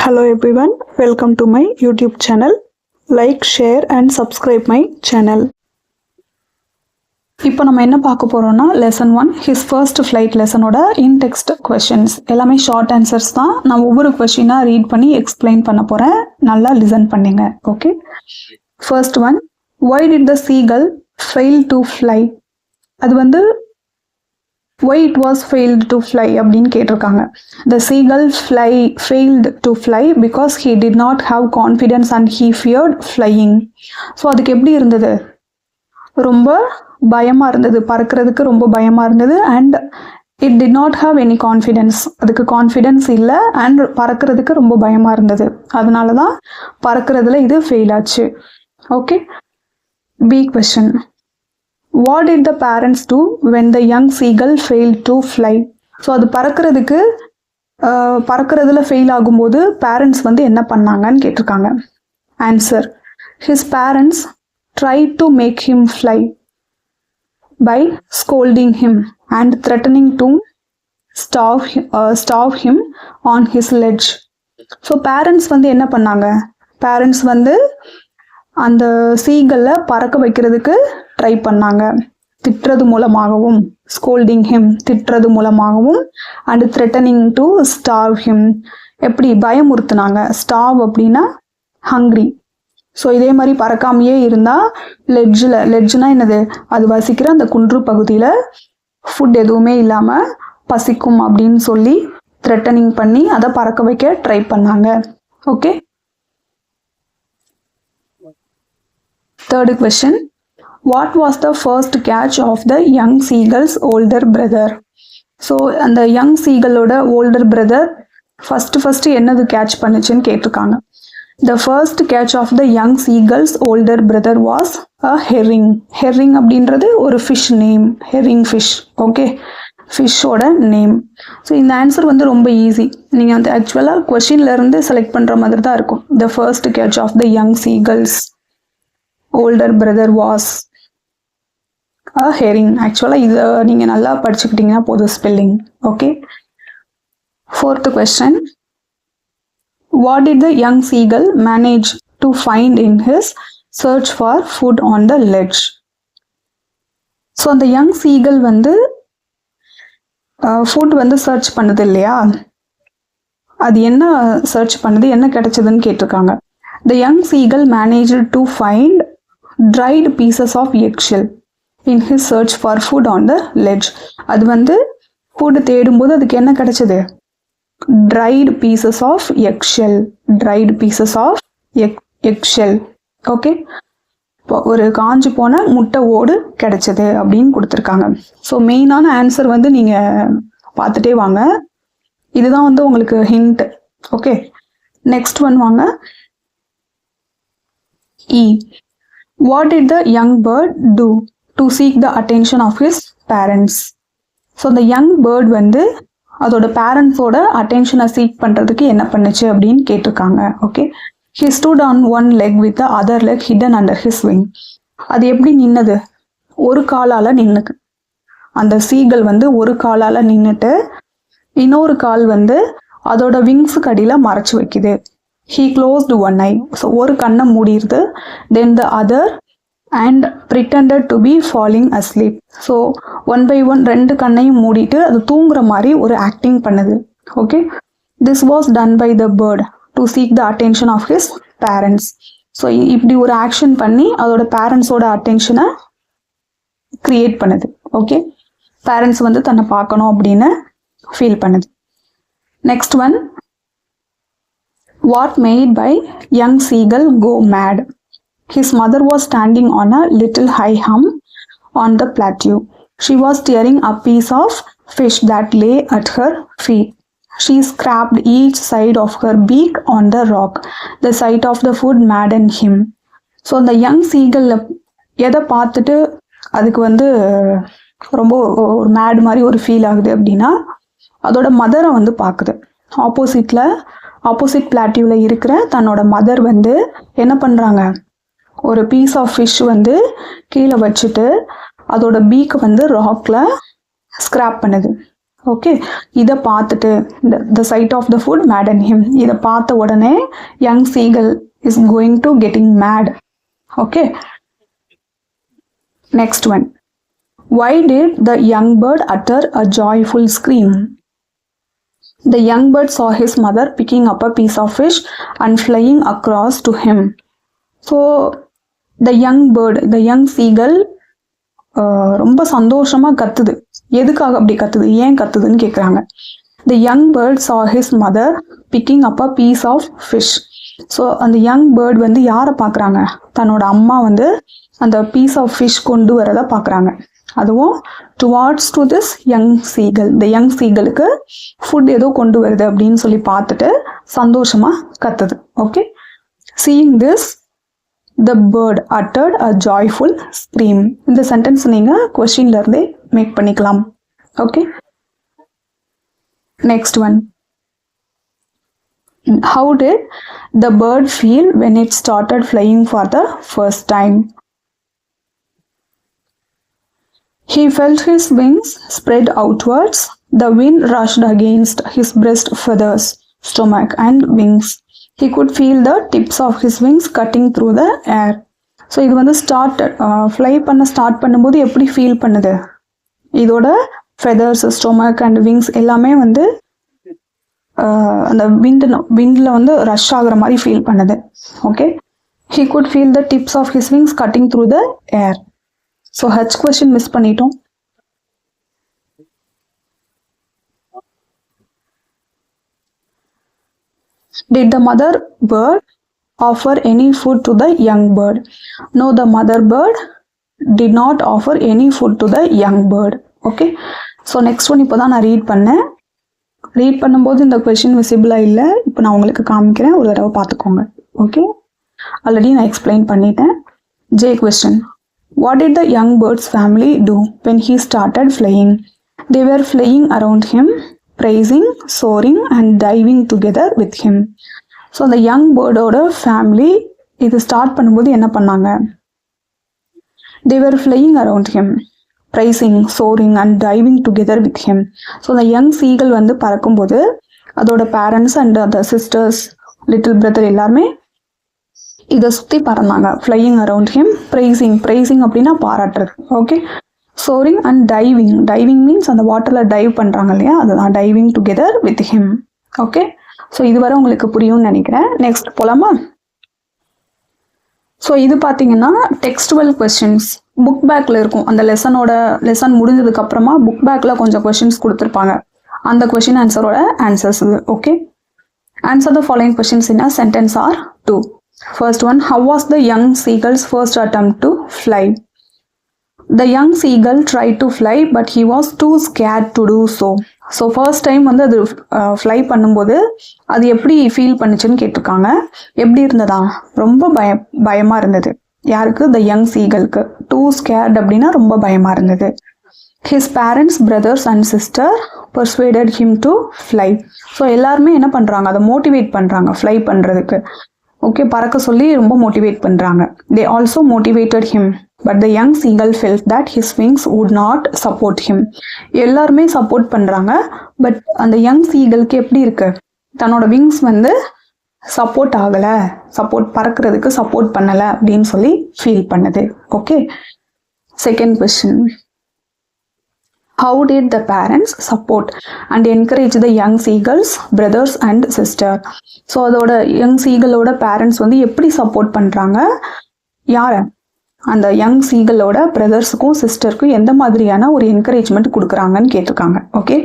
Hello everyone, welcome to my YouTube channel. Like, share and subscribe my channel. இப்போ நம்ம என்ன பார்க்க போறோம்னா lesson 1 his first flight லெசனோட in text questions. எல்லாமே short answers தான். நான் ஒவ்வொரு क्वेश्चन ரீட் பண்ணி எக்ஸ்பிளைன் பண்ண போறேன். நல்லா லிசன் பண்ணுங்க. Okay. First one, why did the seagull fail to fly? அது வந்து why it was failed to fly அப்படின்னு கேட்டிருக்காங்க. The seagull failed to fly because he did not have confidence and he feared flying. So அதுக்கு எப்படி இருந்தது? ரொம்ப பயமா இருந்தது, பறக்கிறதுக்கு ரொம்ப பயமா இருந்தது. And it did not have any confidence, அதுக்கு கான்ஃபிடென்ஸ் இல்லை. அண்ட் பறக்கிறதுக்கு ரொம்ப பயமா இருந்தது, அதனால தான் பறக்கிறதுல இது ஃபெயில் ஆச்சு. Okay. B question, what did the parents do when the young seagull failed to fly? So அது பறக்கிறதுல ஃபெயில் ஆகும்போது பேரண்ட்ஸ் வந்து என்ன பண்ணாங்கன்னு கேட்டிருக்காங்க. Answer, his parents tried to make him fly by scolding him and threatening to starve him on his ledge. So parents வந்து என்ன பண்ணாங்க? Parents வந்து அந்த சீகல்ல பறக்க வைக்கிறதுக்கு ட்ரை பண்ணாங்க, திட்டுறது மூலமாகவும், ஸ்கோல்டிங் ஹிம் திட்டுறது மூலமாகவும், and threatening to starve him எப்படி பயமுறுத்துனாங்க. ஸ்டார்வ் அப்படின்னா ஹங்க்ரி. ஸோ இதே மாதிரி பறக்காமையே இருந்தால் லெட்ஜ்னா என்னது? அது வசிக்கிற அந்த குன்று பகுதியில் ஃபுட் எதுவுமே இல்லாமல் பசிக்கும் அப்படின்னு சொல்லி த்ரெட்டனிங் பண்ணி அதை பறக்க வைக்க ட்ரை பண்ணாங்க. Okay. Third question, what was the first catch of the young seagulls older brother? So அந்த யங் சீகலோட ஓல்டர் பிரதர் ஃபர்ஸ்ட் என்னது கேட்ச் பண்ணுச்சுன்னு கேட்டிருக்காங்க. The first catch of the young seagull's older brother was a herring. Herring அப்படின்றது ஒரு fish name, herring fish. Okay, ஃபிஷ்ஷோட name. So இந்த answer வந்து ரொம்ப ஈஸி. நீங்கள் வந்து ஆக்சுவலாக கொஷின்லேருந்து செலக்ட் பண்ணுற மாதிரி தான் இருக்கும். The first catch of the young seagull's older brother was a herring. ஆக்சுவலாக இதை நீங்கள் நல்லா படிச்சுக்கிட்டீங்கன்னா போதும் spelling. Okay. Fourth question, what did the young seagull manage to find in his search for food on the ledge? So அந்த young seagull வந்து food வந்து search பண்ணுது இல்லையா, அது என்ன சர்ச் பண்ணுது, என்ன கிடைச்சதுன்னு கேட்டிருக்காங்க. The young seagull managed to find dried pieces of eggshell in his search for food on the ledge. அது வந்து ஃபுட் தேடும்போது அதுக்கு என்ன கிடைச்சது? dried pieces of eggshell. Okay. ஒரு காஞ்சு போன முட்டை ஓடு கிடைச்சது அப்படின்னு கொடுத்துருக்காங்க. ஸோ மெயினான ஆன்சர் வந்து நீங்கள் பார்த்துட்டே வாங்க, இதுதான் வந்து உங்களுக்கு ஹிண்ட். ஓகே. நெக்ஸ்ட் ஒன் வாங்க. E, what did the young bird do to seek the attention of his parents? So the young bird வந்து அதோட பேரண்ட்ஸோட அட்டென்ஷனை சீக் பண்ணுறதுக்கு என்ன பண்ணுச்சு அப்படின்னு கேட்டிருக்காங்க. Okay. he stood on one leg with the other leg hidden under his wing. அது எப்படி நின்னது? ஒரு காலால் நின்னுக்கு. அந்த சீகல் வந்து ஒரு காலால் நின்றுட்டு இன்னொரு கால் வந்து அதோட விங்ஸுக்கு அடியில் மறைச்சு வைக்குது. he closed one eye. So ஒரு கண்ணை மூடிடுது. then the other and pretended to be falling asleep. So one by one ரெண்டு கண்ணையும் மூடிட்டு அது தூங்குற மாதிரி ஒரு ஆக்டிங் பண்ணுது. Okay. This was done by the bird to seek the attention of his parents. So இப்படி ஒரு ஆக்ஷன் பண்ணி அதோட பேரண்ட்ஸோட அட்டென்ஷனை கிரியேட் பண்ணுது. ஓகே. பேரண்ட்ஸ் வந்து தன்னை பார்க்கணும் அப்படின்னு ஃபீல் பண்ணுது. Next one, what made by young seagull go mat? His mother was standing on a little high hump on the plateau. She was tearing a piece of fish that lay at her feet. She scraped each side of her beak on the rock. The sight of the food maddened him. So the young seagull எதை பார்த்துட்டு அதுக்கு வந்து ரொம்ப ஒரு mat மாதிரி ஒரு feel ஆகுது அப்படின்னா அதோட மதரை வந்து பார்க்குது. ஆப்போசிட் பிளாட்டியூவில் இருக்கிற தன்னோட மதர் வந்து என்ன பண்ணுறாங்க, ஒரு பீஸ் ஆஃப் ஃபிஷ் வந்து கீழே வச்சுட்டு அதோட பீக்கை வந்து ராக்ல ஸ்கிராப் பண்ணுது. ஓகே, இதை பார்த்துட்டு the sight of the food maddened him. இதை பார்த்த உடனே young seagull is going to getting mad. Okay, next one. Why did the young bird utter a joyful scream? The young bird saw his mother picking up a piece of fish and flying across to him. So the young bird, the young seagull ரொம்ப சந்தோஷமா கத்துது. எதுக்காக அப்படி கத்துது, ஏன் கத்துதுன்னு கேட்குறாங்க. The young bird saw his mother picking up a piece of fish. So அந்த young bird வந்து யாரை பார்க்குறாங்க, தன்னோட அம்மா வந்து அந்த பீஸ் ஆஃப் ஃபிஷ் கொண்டு வரதை பார்க்குறாங்க. அதுவும் towards to this young seagull, இந்த யங் சீகலுக்கு ஃபுட் ஏதோ கொண்டு வருது அப்படின்னு சொல்லி பார்த்துட்டு சந்தோஷமா கத்துது. Okay, seeing this the bird uttered a joyful scream. இந்த சென்டென்ஸ் நீங்க கொஸ்டின்ல இருந்தே மேக் பண்ணிக்கலாம். Okay, next one. How did the bird feel when it started flying for the first time? He felt his wings spread outwards. The wind rushed against his breast feathers, stomach and wings. He could feel the tips of his wings cutting through the air. So இது வந்து fly start பண்ணும்போது எப்படி feel பண்ணுது, இதோட feathers, stomach and wings எல்லாமே வந்து அந்த விண்டில் வந்து ரஷ் ஆகுற மாதிரி ஃபீல் பண்ணுது. Okay, he could feel the tips of his wings cutting through the air. So H question miss பண்ணிட்டோம். Did the mother bird offer any food to the young bird? No, the mother bird did not offer any food to the young bird. Okay, so next one இப்போ தான் நான் read பண்ணேன். Read பண்ணும்போது இந்த question விசிபிளாக இல்லை, இப்போ நான் உங்களுக்கு காமிக்கிறேன், ஒரு தடவை பார்த்துக்கோங்க. ஓகே, ஆல்ரெடி நான் எக்ஸ்பிளைன் பண்ணிட்டேன். J question. What did the young bird's family do when he started flying? They were flying around him, praising, soaring and diving together with him. So அந்த யங் பேர்டோட ஃபேமிலி இது start பண்ணும்போது என்ன பண்ணாங்க, they were flying around him, praising, soaring and diving together with him. So அந்த young seagull வந்து பறக்கும்போது அதோட parents and அந்த சிஸ்டர்ஸ், லிட்டில் பிரதர் எல்லாருமே இதை சுற்றி பறந்தாங்க. ஃப்ளையிங் அரவுண்ட் ஹிம், ப்ரைசிங் அப்படின்னா பாராட்டுறது. Okay, soaring and diving means அந்த வாட்டரில் டைவ் பண்ணுறாங்க இல்லையா, அதுதான் diving together with him. Okay, so இதுவரை உங்களுக்கு புரியும்னு நினைக்கிறேன். நெக்ஸ்ட் போலாமா? ஸோ இது பார்த்தீங்கன்னா டெக்ஸ்டுவல் கொஸ்டின்ஸ் புக் பேக்கில் இருக்கும். அந்த லெசன் முடிஞ்சதுக்கு அப்புறமா புக் பேக்கில் கொஞ்சம் கொஸ்டின்ஸ் கொடுத்துருப்பாங்க. அந்த கொஸ்டின் ஆன்சரோட ஆன்சர்ஸ் இது. Okay, answer the following questions in a sentence or 2. First one, how was the young seagull's first attempt to fly? The young seagull tried to fly but he was too scared to do so. So first time வந்து அது fly பண்ணும்போது அது எப்படி feel பண்ணுச்சுன்னு கேட்டிருக்காங்க. எப்படி இருந்ததா, ரொம்ப பயமாக இருந்தது. யாருக்கு? த யங் சீகலுக்கு. டூ ஸ்கேர்ட் அப்படின்னா ரொம்ப பயமாக இருந்தது. His parents, brothers and sister persuaded him to fly. So எல்லாருமே என்ன பண்ணுறாங்க, அதை மோட்டிவேட் பண்ணுறாங்க ஃப்ளை பண்ணுறதுக்கு. ஓகே, பறக்க சொல்லி ரொம்ப மோட்டிவேட் பண்ணுறாங்க. They also motivated him. But the young seagull felt that his wings would not support him. எல்லாருமே சப்போர்ட் பண்ணுறாங்க, பட் அந்த யங் சீகலுக்கு எப்படி இருக்கு, தன்னோட விங்ஸ் வந்து பறக்கிறதுக்கு சப்போர்ட் பண்ணலை அப்படின்னு சொல்லி ஃபீல் பண்ணுது. Okay, second question. How did the parents support and encourage the young seagulls, brothers and sister? So அதோட யங் சீகலோட பேரண்ட்ஸ் வந்து எப்படி சப்போர்ட் பண்ணுறாங்க, யாரை, அந்த யங் சீகலோட பிரதர்ஸுக்கும் சிஸ்டருக்கும் எந்த மாதிரியான ஒரு என்கரேஜ்மெண்ட் கொடுக்குறாங்கன்னு கேட்டிருக்காங்க. ஓகே,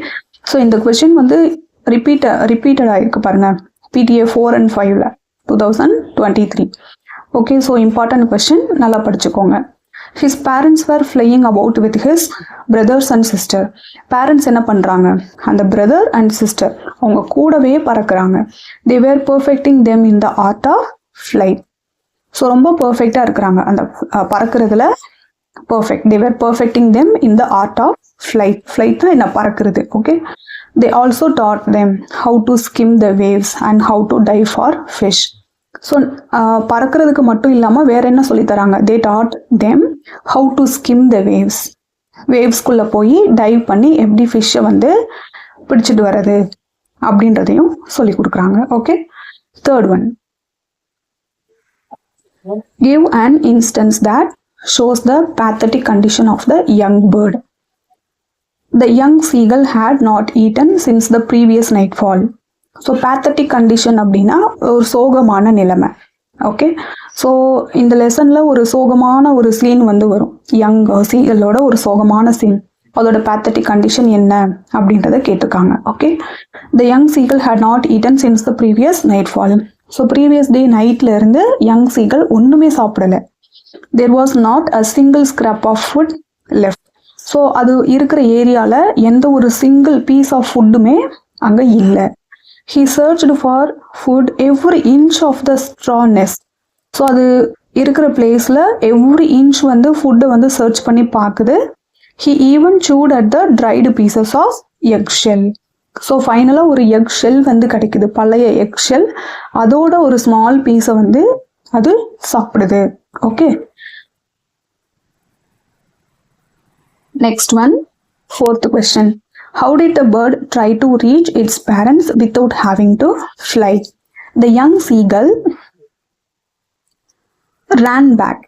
ஸோ இந்த கொஸ்டின் வந்து ரிப்பீட்டட் ஆகிருக்கு பாருங்க, PTA 4 and 5 2023. Okay, so important question, நல்லா படிச்சுக்கோங்க. His parents were flying about with his brothers and sister. Parents என்ன பண்ணுறாங்க, அந்த பிரதர் அண்ட் சிஸ்டர் அவங்க கூடவே பறக்கிறாங்க. They were perfecting them in the art of flight. So ரொம்ப பர்ஃபெக்டாக இருக்கிறாங்க அந்த பறக்கிறதுல. Perfect. They were perfecting them in the art of flight. ஃப்ளைட்னா என்ன, பறக்கிறது. Okay, they also taught them how to skim the waves and how to dive for fish. So பறக்கிறதுக்கு மட்டும் இல்லாமல் வேற என்ன சொல்லித்தராங்க, they taught them how to skim the waves. வேவ்ஸ்குள்ளே போய் டைவ் பண்ணி எப்படி ஃபிஷ்ஷை வந்து பிடிச்சிட்டு வர்றது அப்படின்றதையும் சொல்லி கொடுக்குறாங்க. Okay, third one, give an instance that shows the pathetic condition of the young bird. The young seagull had not eaten since the previous nightfall. So pathetic condition அப்படின்னா ஒரு சோகமான நிலைமை. ஓகே, ஸோ இந்த லெசனில் ஒரு சோகமான ஒரு சீன் வந்து வரும், யங் சீகலோட ஒரு சோகமான சீன். அதோட pathetic condition என்ன அப்படின்றத கேட்டிருக்காங்க. Okay, the young seagull had not eaten since the previous nightfall. So previous day நைட்ல இருந்து யங் சீகல் ஒன்றுமே சாப்பிடலை. There was not a single scrap of food left. So அது இருக்கிற ஏரியாவில் எந்த ஒரு சிங்கிள் பீஸ் ஆஃப் ஃபுட்டுமே அங்கே இல்லை. He searched for food every inch of the straw nest. So அது இருக்கிற பிளேஸில் எவ்ரி இன்ச் வந்து ஃபுட்டை வந்து சர்ச் பண்ணி பார்க்குது. He even shoot at the dried pieces of eggshell. So ஃபைனலாக ஒரு எக் ஷெல் வந்து கிடைக்குது, பழைய எக் ஷெல். அதோட ஒரு ஸ்மால் பீஸை வந்து அது சாப்பிடுது. Okay, next one, fourth question. How did the bird try to reach its parents without having to fly? The young seagull ran back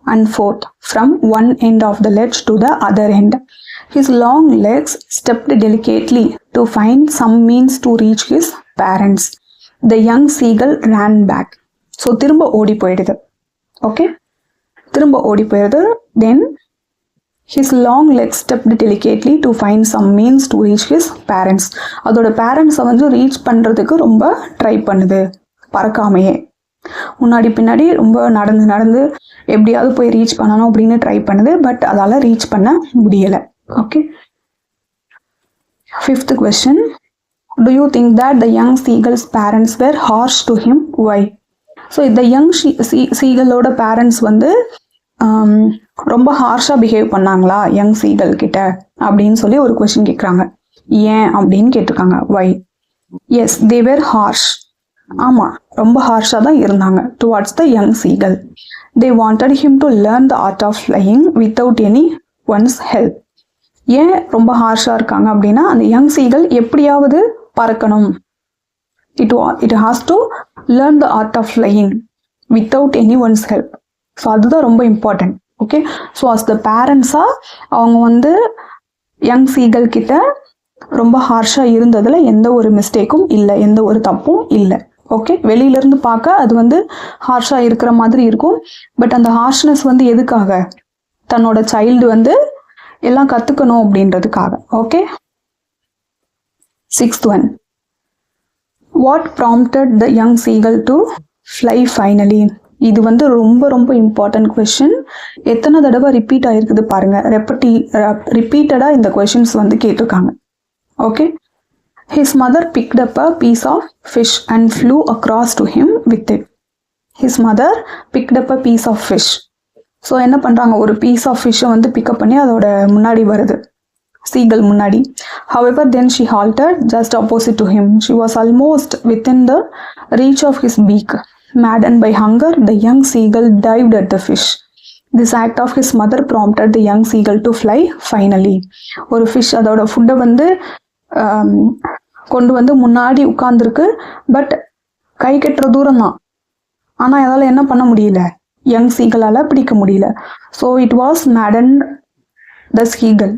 and forth from one end of the ledge to the other end. His long legs stepped delicately to find some means to reach his parents. The young seagull ran back. So திரும்ப ஓடி போயிடுது. Okay, திரும்ப ஓடி போயிடுது. Then his long legs stepped delicately to find some means to reach his parents. அதோட பேரண்ட்ஸை வந்து reach பண்ணுறதுக்கு ரொம்ப ட்ரை பண்ணுது, பறக்காமையே. முன்னாடி பின்னாடி ரொம்ப நடந்து நடந்து எப்படியாவது போய் ரீச் பண்ணணும் அப்படின்னு ட்ரை பண்ணுது. பட் அதால் ரீச் பண்ண முடியலை. Okay, fifth question. Do you think that the young seagull's parents were harsh to him? Why? So இந்த யங் சீகலோட பேரண்ட்ஸ் வந்து ரொம்ப ஹார்ஷாக பிஹேவ் பண்ணாங்களா யங் சீகல் கிட்ட அப்படின்னு சொல்லி ஒரு கொஸ்டின் கேட்குறாங்க. ஏன் அப்படின்னு கேட்டிருக்காங்க. Why? Yes, they were harsh. ஆமாம், ரொம்ப ஹார்ஷாக தான் இருந்தாங்க towards the young seagull. They wanted him to learn the art of flying without any one's help. ஏன் ரொம்ப ஹார்ஷாக இருக்காங்க அப்படின்னா, அந்த யங் சீகல் எப்படியாவது பறக்கணும். It has to learn the art of flying without any one's help. So அதுதான் ரொம்ப இம்பார்ட்டன்ட். ஓகே, ஸோ அஸ் த பேரண்ட்ஸாக அவங்க வந்து யங் சீகல் கிட்ட ரொம்ப ஹார்ஷாக இருந்ததில் எந்த ஒரு மிஸ்டேக்கும் இல்லை, எந்த ஒரு தப்பும் இல்லை. ஓகே, வெளியிலேருந்து பார்க்க அது வந்து ஹார்ஷாக இருக்கிற மாதிரி இருக்கும். பட் அந்த ஹார்ஷ்னஸ் வந்து எதுக்காக? தன்னோட சைல்டு வந்து எல்லாம் கற்றுக்கணும் அப்படின்றதுக்காக. Okay, sixth one. What prompted the young seagull to fly finally? இது வந்து ரொம்ப ரொம்ப இம்பார்ட்டன்ட் கொஸ்டின். எத்தனை தடவை ரிப்பீட் ஆகிருக்குது பாருங்கள். ரிப்பீட்டடாக இந்த கொஷின்ஸ் வந்து கேட்டிருக்காங்க. Okay, his mother picked up a piece of fish and flew across to him with it. His mother picked up a piece of fish. So என்ன பண்ணுறாங்க, ஒரு பீஸ் ஆஃப் ஃபிஷ்ஷை வந்து பிக்கப் பண்ணி அதோட முன்னாடி வருது, சீகல் முன்னாடி. However, then she halted just opposite to him. She was almost within the reach of his beak. Maddened by hunger, the young seagull dived at the fish. This act of his mother prompted the young seagull to fly finally. ஒரு fish அதோட ஃபுட்டை வந்து கொண்டு வந்து முன்னாடி உட்கார்ந்துருக்கு. But கை கட்டுற தூரம் தான், ஆனால் அதால் என்ன பண்ண முடியல, யங் சீகலால் பிடிக்க முடியல. So it was madden the seagull.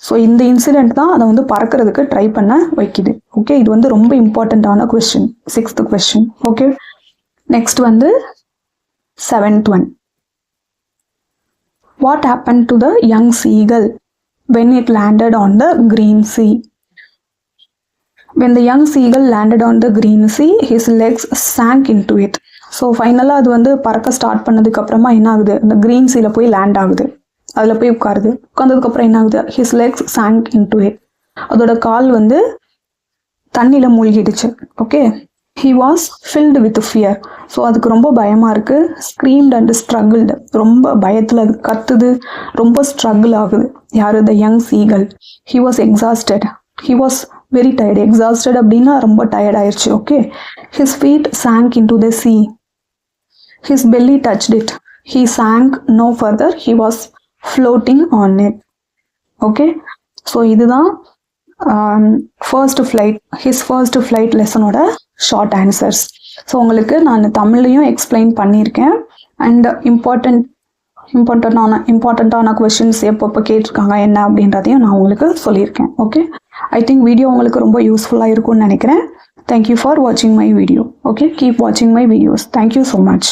So இந்த இன்சிடென்ட் தான் அதை வந்து பறக்கிறதுக்கு ட்ரை பண்ண வைக்குது. ஓகே, இது வந்து ரொம்ப இம்பார்ட்டண்ட்டான question, sixth question. Okay, next வந்து seventh one. What happen to the young seagull when it landed on the green sea? When the young seagull landed on the green sea, his legs sank into it. So ஃபைனலாக அது வந்து பறக்க start பண்ணதுக்கு அப்புறமா என்ன ஆகுது, அந்த green சீல போய் லேண்ட் ஆகுது, அதில் போய் உட்காருது. உட்காந்ததுக்கப்புறம் என்ன ஆகுது, his legs sank into it. அதோட கால் வந்து தண்ணியில் மூழ்கிடுச்சு. Okay, he was filled with fear. So அதுக்கு ரொம்ப பயமாக இருக்குது. screamed and struggled. ரொம்ப பயத்தில் அது கத்துது, ரொம்ப ஸ்ட்ரகிள் ஆகுது. யார், the young seagull. he was exhausted. he was very tired. exhausted அப்படின்னா ரொம்ப டயர்ட் ஆயிடுச்சு. Okay, his feet sank into the sea. his belly touched it. he sank no further. he was floating on it. Okay, so இதுதான் first flight லெசனோட short answers. So உங்களுக்கு நான் தமிழ்லையும் explain பண்ணியிருக்கேன். And இம்பார்ட்டண்ட்டான கொஸ்டின்ஸ் எப்பப்போ கேட்டிருக்காங்க என்ன அப்படின்றதையும் நான் உங்களுக்கு சொல்லியிருக்கேன். ஓகே, ஐ திங்க் வீடியோ உங்களுக்கு ரொம்ப யூஸ்ஃபுல்லாக இருக்கும்னு நினைக்கிறேன். தேங்க்யூ ஃபார் வாட்சிங் மை வீடியோ. ஓகே, கீப் வாட்சிங் my videos. Thank you so much.